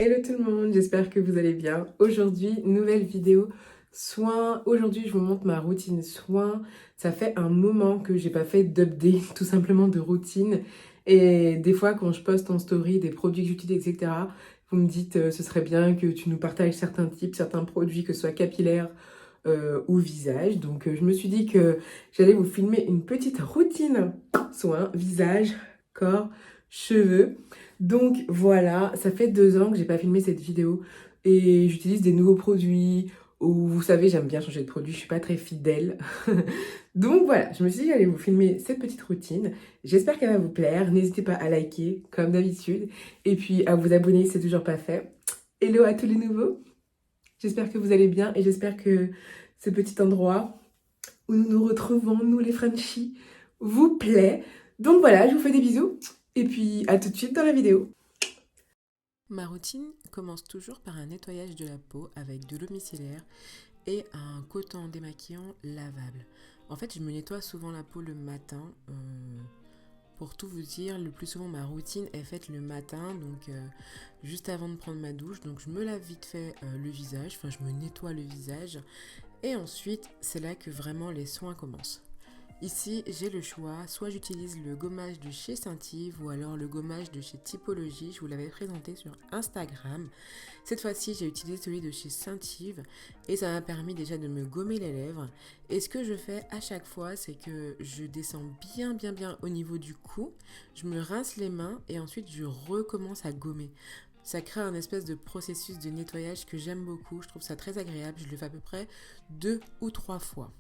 Hello tout le monde, j'espère que vous allez bien. Aujourd'hui, nouvelle vidéo soins. Aujourd'hui, je vous montre ma routine soins. Ça fait un moment que j'ai pas fait d'update, tout simplement de routine. Et des fois, quand je poste en story des produits que j'utilise, etc., vous me dites ce serait bien que tu nous partages certains types, certains produits, que ce soit capillaire ou visage. Donc, je me suis dit que j'allais vous filmer une petite routine soins, visage, corps, cheveux. Donc voilà, ça fait 2 ans que j'ai pas filmé cette vidéo et j'utilise des nouveaux produits ou vous savez, j'aime bien changer de produit, je suis pas très fidèle. Donc voilà, je me suis dit que j'allais vous filmer cette petite routine. J'espère qu'elle va vous plaire. N'hésitez pas à liker comme d'habitude et puis à vous abonner si c'est toujours pas fait. Hello à tous les nouveaux. J'espère que vous allez bien et j'espère que ce petit endroit où nous nous retrouvons, nous les Frenchies, vous plaît. Donc voilà, je vous fais des bisous et puis à tout de suite dans la vidéo. Ma routine commence toujours par un nettoyage de la peau avec de l'eau micellaire et un coton démaquillant lavable. En fait, je me nettoie souvent la peau le matin. Pour tout vous dire, le plus souvent ma routine est faite le matin, donc juste avant de prendre ma douche. Donc je me lave vite fait le visage, enfin je me nettoie le visage. Et ensuite, c'est là que vraiment les soins commencent. Ici, j'ai le choix, soit j'utilise le gommage de chez Saint-Yves ou alors le gommage de chez Typologie, je vous l'avais présenté sur Instagram. Cette fois-ci, j'ai utilisé celui de chez Saint-Yves et ça m'a permis déjà de me gommer les lèvres. Et ce que je fais à chaque fois, c'est que je descends bien au niveau du cou, je me rince les mains et ensuite je recommence à gommer. Ça crée un espèce de processus de nettoyage que j'aime beaucoup, je trouve ça très agréable, je le fais à peu près 2 ou 3 fois.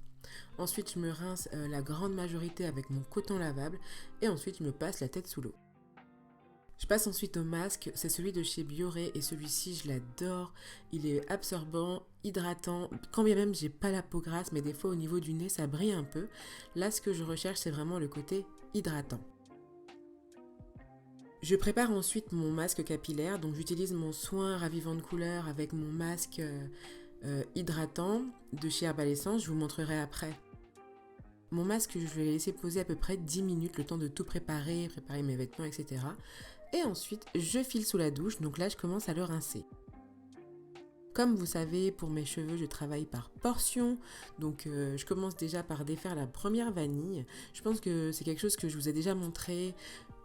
Ensuite, je me rince la grande majorité avec mon coton lavable et ensuite je me passe la tête sous l'eau. Je passe ensuite au masque, c'est celui de chez Bioré et celui-ci je l'adore, il est absorbant, hydratant, quand bien même j'ai pas la peau grasse mais des fois au niveau du nez ça brille un peu. Là ce que je recherche c'est vraiment le côté hydratant. Je prépare ensuite mon masque capillaire, donc j'utilise mon soin ravivant de couleur avec mon masque hydratant de chez Herbal Essence, je vous montrerai après. Mon masque, je vais laisser poser à peu près 10 minutes, le temps de tout préparer, préparer mes vêtements, etc. Et ensuite, je file sous la douche, donc là, je commence à le rincer. Comme vous savez, pour mes cheveux, je travaille par portions, donc je commence déjà par défaire la première vanille. Je pense que c'est quelque chose que je vous ai déjà montré,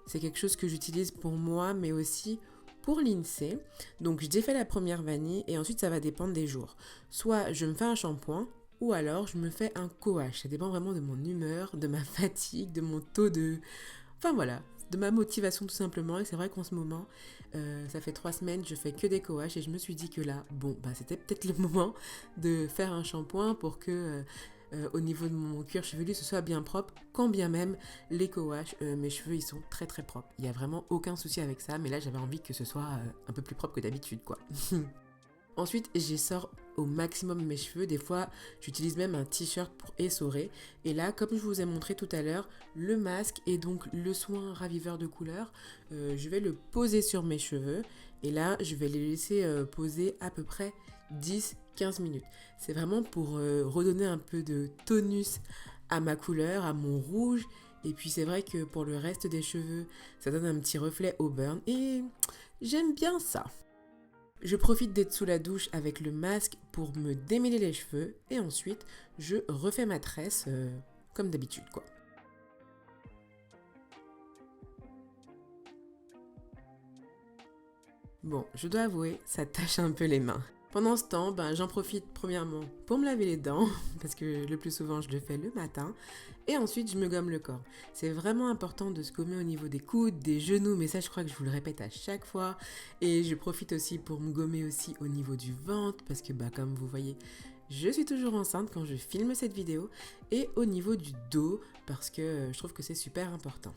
c'est quelque chose que j'utilise pour moi, mais aussi pour l'INSEE. Donc je défais la première vanille et ensuite ça va dépendre des jours. Soit je me fais un shampoing, ou alors je me fais un coache. Ça dépend vraiment de mon humeur, de ma fatigue, de mon taux de... Enfin voilà, de ma motivation tout simplement. Et c'est vrai qu'en ce moment, ça fait 3 semaines, je fais que des coaches et je me suis dit que là, bon, bah c'était peut-être le moment de faire un shampoing pour que au niveau de mon cuir chevelu ce soit bien propre, quand bien même les coaches, mes cheveux ils sont très propres. Il n'y a vraiment aucun souci avec ça, mais là j'avais envie que ce soit un peu plus propre que d'habitude quoi. Ensuite, j'essore au maximum mes cheveux. Des fois, j'utilise même un t-shirt pour essorer. Et là, comme je vous ai montré tout à l'heure, le masque et donc le soin raviveur de couleur, je vais le poser sur mes cheveux. Et là, je vais les laisser poser à peu près 10-15 minutes. C'est vraiment pour redonner un peu de tonus à ma couleur, à mon rouge. Et puis c'est vrai que pour le reste des cheveux, ça donne un petit reflet auburn. Et j'aime bien ça. Je profite d'être sous la douche avec le masque pour me démêler les cheveux et ensuite je refais ma tresse comme d'habitude quoi. Bon, je dois avouer, ça tâche un peu les mains. Pendant ce temps, j'en profite premièrement pour me laver les dents, parce que le plus souvent je le fais le matin, et ensuite je me gomme le corps. C'est vraiment important de se gommer au niveau des coudes, des genoux, mais ça je crois que je vous le répète à chaque fois. Et je profite aussi pour me gommer aussi au niveau du ventre, parce que comme vous voyez, je suis toujours enceinte quand je filme cette vidéo, et au niveau du dos, parce que je trouve que c'est super important.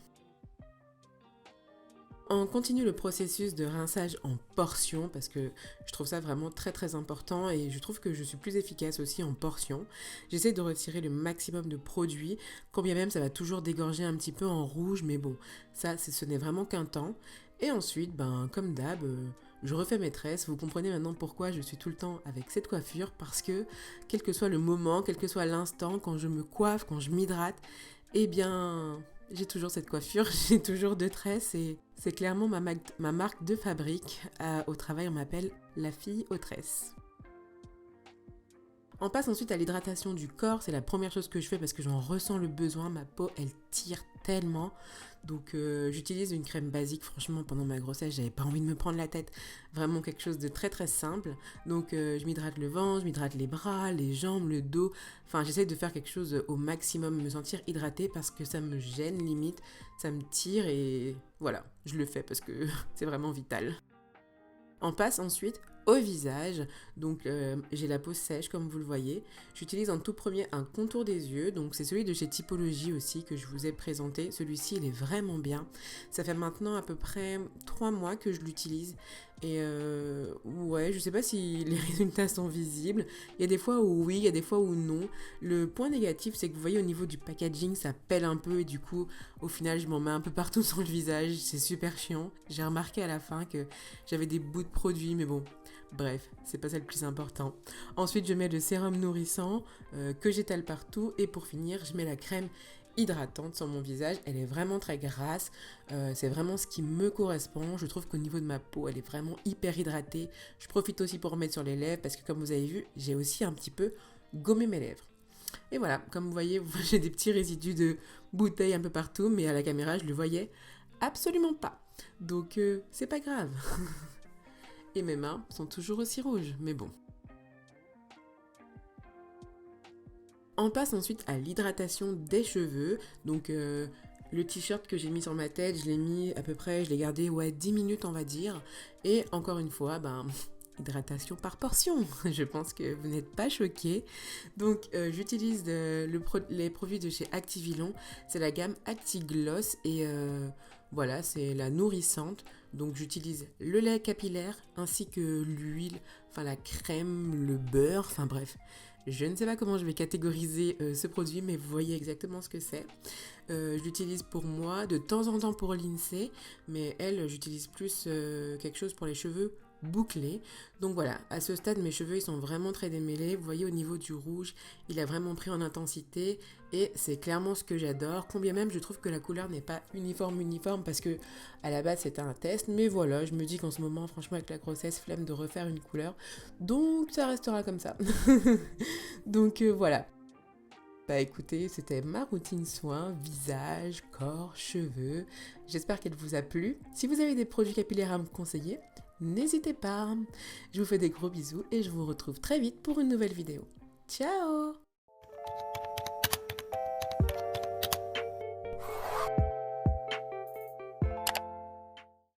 On continue le processus de rinçage en portions parce que je trouve ça vraiment très important et je trouve que je suis plus efficace aussi en portions. J'essaie de retirer le maximum de produits, quand bien même ça va toujours dégorger un petit peu en rouge, mais bon, ça ce n'est vraiment qu'un temps. Et ensuite, comme d'hab, je refais mes tresses. Vous comprenez maintenant pourquoi je suis tout le temps avec cette coiffure, parce que quel que soit le moment, quel que soit l'instant, quand je me coiffe, quand je m'hydrate, eh bien, J'ai toujours cette coiffure, j'ai toujours deux tresses et c'est clairement ma marque de fabrique. Au travail, on m'appelle la fille aux tresses. On passe ensuite à l'hydratation du corps, c'est la première chose que je fais parce que j'en ressens le besoin, ma peau elle tire tellement. Donc j'utilise une crème basique, franchement pendant ma grossesse j'avais pas envie de me prendre la tête, vraiment quelque chose de très très simple. Donc je m'hydrate le ventre, je m'hydrate les bras, les jambes, le dos, enfin j'essaie de faire quelque chose au maximum, me sentir hydratée parce que ça me gêne limite, ça me tire et voilà, je le fais parce que c'est vraiment vital. On passe ensuite au visage, donc j'ai la peau sèche comme vous le voyez. J'utilise en tout premier un contour des yeux, donc c'est celui de chez Typologie aussi que je vous ai présenté. Celui-ci il est vraiment bien. Ça fait maintenant à peu près 3 mois que je l'utilise et ouais, je sais pas si les résultats sont visibles. Il y a des fois où oui, il y a des fois où non. Le point négatif c'est que vous voyez au niveau du packaging ça pèle un peu et du coup au final je m'en mets un peu partout sur le visage, c'est super chiant. J'ai remarqué à la fin que j'avais des bouts de produits mais bon. Bref, c'est pas ça le plus important. Ensuite, je mets le sérum nourrissant que j'étale partout. Et pour finir, je mets la crème hydratante sur mon visage. Elle est vraiment très grasse. C'est vraiment ce qui me correspond. Je trouve qu'au niveau de ma peau, elle est vraiment hyper hydratée. Je profite aussi pour remettre sur les lèvres parce que comme vous avez vu, j'ai aussi un petit peu gommé mes lèvres. Et voilà, comme vous voyez, j'ai des petits résidus de bouteilles un peu partout. Mais à la caméra, je le voyais absolument pas. Donc, c'est pas grave. Et mes mains sont toujours aussi rouges, mais bon. On passe ensuite à l'hydratation des cheveux. Donc le t-shirt que j'ai mis sur ma tête, je l'ai mis à peu près, je l'ai gardé 10 minutes on va dire. Et encore une fois, hydratation par portion. Je pense que vous n'êtes pas choqués. Donc j'utilise les produits de chez Activilon. C'est la gamme ActiGloss et voilà, c'est la nourrissante. Donc j'utilise le lait capillaire ainsi que l'huile, enfin la crème, le beurre, enfin bref. Je ne sais pas comment je vais catégoriser ce produit, mais vous voyez exactement ce que c'est. Je l'utilise pour moi, de temps en temps pour l'INSEE, mais elle, j'utilise plus quelque chose pour les cheveux bouclés. Donc voilà, à ce stade, mes cheveux, ils sont vraiment très démêlés. Vous voyez, au niveau du rouge, il a vraiment pris en intensité et c'est clairement ce que j'adore. Combien même, je trouve que la couleur n'est pas uniforme parce que à la base, c'était un test. Mais voilà, je me dis qu'en ce moment, franchement, avec la grossesse, flemme de refaire une couleur. Donc, ça restera comme ça. Donc voilà. Bah écoutez, c'était ma routine soins, visage, corps, cheveux. J'espère qu'elle vous a plu. Si vous avez des produits capillaires à me conseiller, n'hésitez pas. Je vous fais des gros bisous et je vous retrouve très vite pour une nouvelle vidéo. Ciao!